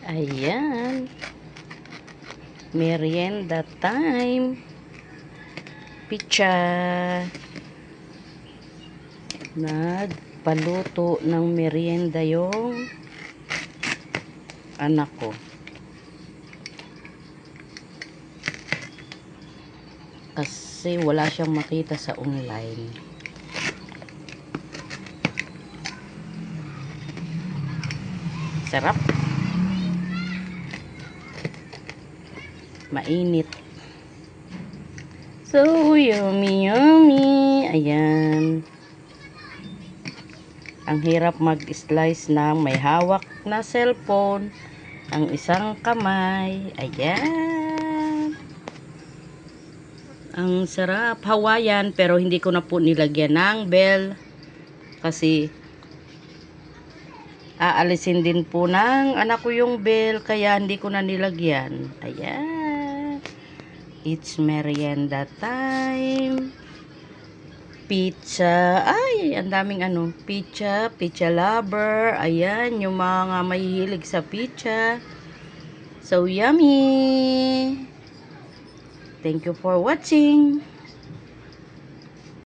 Ayan. Merienda time. Picha. Nagpaluto ng merienda yung anak ko. Kasi wala siyang makita sa online. Sarap. Mainit. So, yummy, yummy. Ayan. Ang hirap mag-slice ng may hawak na cellphone. Ang isang kamay. Ayan. Ang sarap. Hawaiian, pero hindi ko na po nilagyan ng bell. Kasi aalisin din po ng anak ko yung bell. Kaya hindi ko na nilagyan. Ayan. It's merienda time. Pizza. Ay, ang daming ano. Pizza. Pizza lover. Ayan, yung mga mahihilig sa pizza. So, yummy. Thank you for watching.